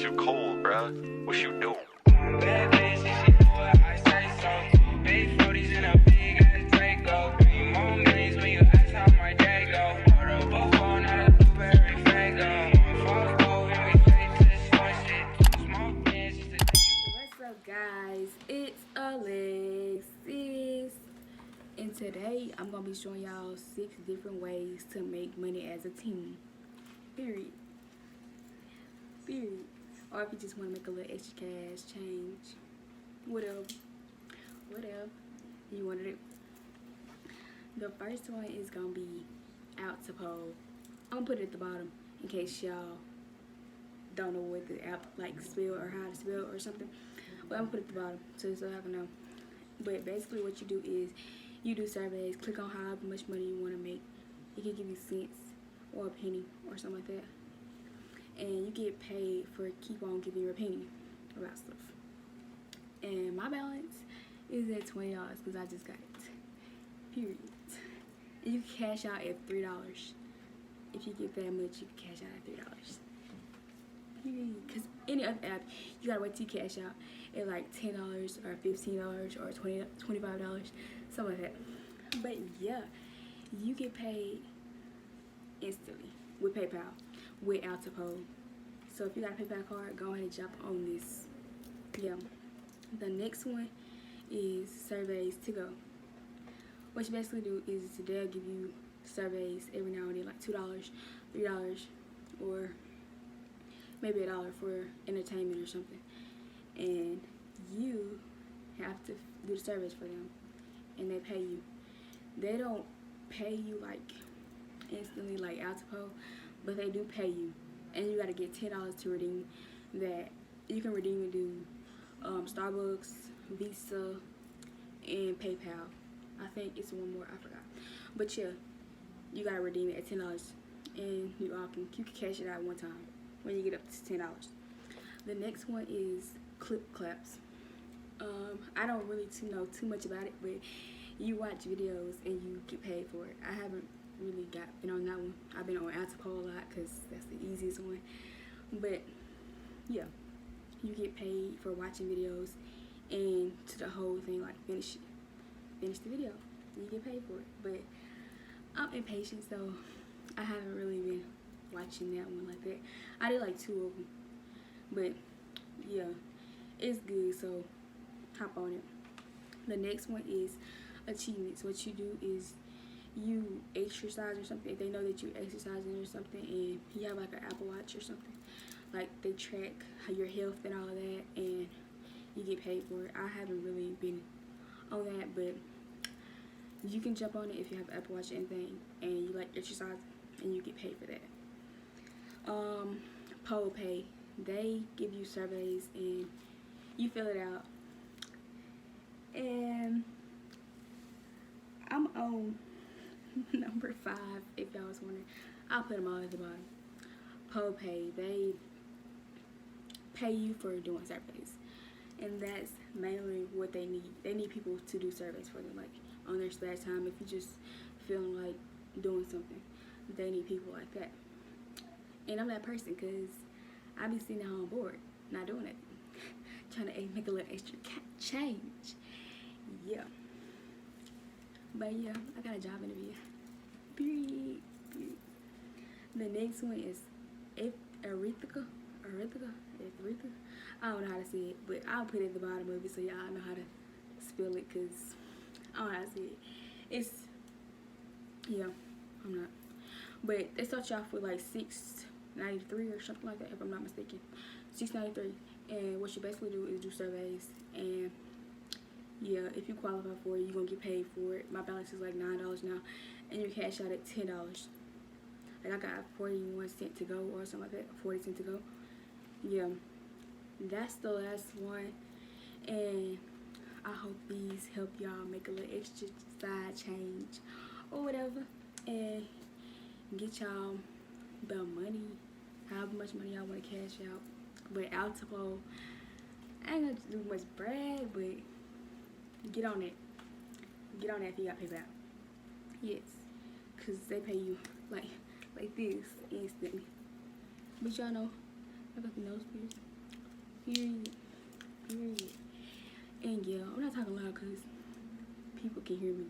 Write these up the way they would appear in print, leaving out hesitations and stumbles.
you cold, bruh. What you do? Bad bitch, and she do what I say so. Big 40s in a big ass Draco. 3 more millions when you ask how my day go. Order a buffalo, not a blueberry fago. False gold, and we straight to the source shit. Smoke bands, just to What's up, guys? It's Alexis, and today I'm gonna be showing y'all 6 different ways to make money as a team. Period. Or if you just want to make a little extra cash, change, whatever you want to do. The first one is gonna be out to pole. I'm gonna put it at the bottom in case y'all don't know what the app like spell or how to spell or something. But I'm gonna put it at the bottom so y'all can know. But basically what you do is you do surveys, click on however much money you want to make. It can give you cents or a penny or something like that. And you get paid for keep on giving your opinion about stuff. And my balance is at $20 because I just got it. Period. And you can cash out at $3. If you get that much, you can cash out at $3. Because any other app, you gotta wait till you cash out at like $10 or $15 or $25, something like that. But yeah, you get paid instantly with PayPal, with Altipole. So if you got a PayPal card, go ahead and jump on this. Yeah. The next one is surveys to go. What you basically do is they'll give you surveys every now and then, like $2, $3, or maybe $1 for entertainment or something. And you have to do the surveys for them, and they pay you. They don't pay you like instantly like Altipole, but they do pay you, and you got to get $10 to redeem that. You can redeem and do Starbucks, Visa, and PayPal. I think it's one more, I forgot. But yeah, you got to redeem it at $10, and you can cash it out one time when you get up to $10. The next one is clip claps. I don't really know too much about it, but you watch videos and you get paid for it. I haven't really been on that one. I've been on Altipole a lot because that's the easiest one. But yeah, you get paid for watching videos and to the whole thing, like finish the video. And you get paid for it. But I'm impatient, so I haven't really been watching that one like that. I did like 2 of them, but yeah, it's good, so hop on it. The next one is achievements. What you do is you exercise or something. If they know that you're exercising or something and you have like an Apple Watch or something, like they track your health and all of that, and you get paid for it. I haven't really been on that, but you can jump on it if you have Apple Watch or anything and you like exercise, and you get paid for that. Pole Pay, they give you surveys and you fill it out. And I'm on number 5 if y'all was wondering. I'll put them all at the bottom. Pole Pay, they pay you for doing surveys, and that's mainly what they need. They need people to do surveys for them, like on their spare time. If you just feeling like doing something, they need people like that. And I'm that person because I be sitting at home bored, not doing it, trying to make a little extra change. Yeah. But yeah, I got a job interview. Period. The next one is Arithica. I don't know how to say it, but I'll put it at the bottom of it so y'all know how to spell it, because I don't know how to say it. It's, yeah, I'm not. But they start you off with like $6.93 or something like that, if I'm not mistaken. $6.93. And what you basically do is do surveys, and yeah, if you qualify for it, you're gonna get paid for it. My balance is like $9 now, and you cash out at $10. Like I got 41 cents to go or something like that, 40 cents to go. Yeah, that's the last one, and I hope these help y'all make a little extra side change or whatever, and get y'all the money, however much money y'all want to cash out. But Altipole, I ain't gonna do much brag, but get on it. Get on that if you got PayPal. Yes, because they pay you like this instantly. But y'all know, I got the nose pierced. Period. Period. And yeah, I'm not talking loud because people can hear me.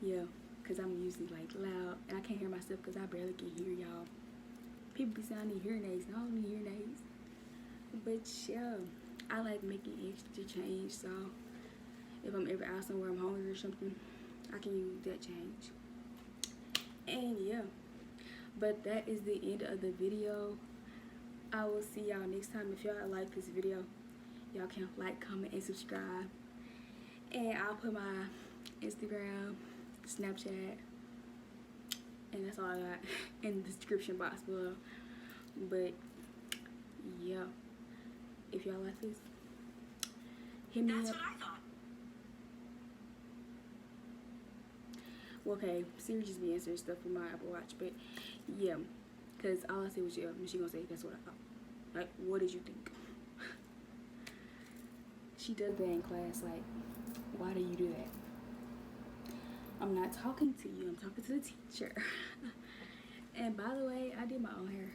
Yeah, because I'm usually like loud and I can't hear myself because I barely can hear y'all. People be saying I need hearing aids, and I don't need hearing aids. But yeah, I like making extra change, so if I'm ever out somewhere I'm hungry or something, I can use that change. And yeah, but that is the end of the video. I will see y'all next time. If y'all like this video, y'all can like, comment, and subscribe. And I'll put my Instagram, Snapchat, and that's all I got in the description box below. But yeah, if y'all like this, hit me up. That's what I thought. Well, okay, Siri just be answering stuff with my Apple Watch, but yeah, because all I said was yeah, and she gonna say that's what I thought. Like, what did you think? She does that in class. Like, why do you do that? I'm not talking to you, I'm talking to the teacher. And by the way, I did my own hair.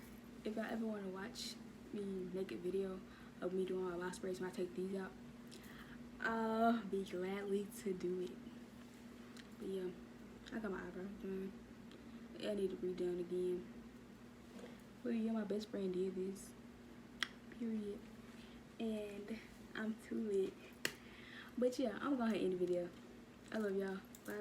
If y'all ever want to watch me make a video of me doing my lost braids when I take these out, I'll be gladly to do it. But yeah, I got my eyebrows done. I need to redone again. But yeah, my best friend did this. Period. And I'm too lit. But yeah, I'm gonna end the video. I love y'all. Bye.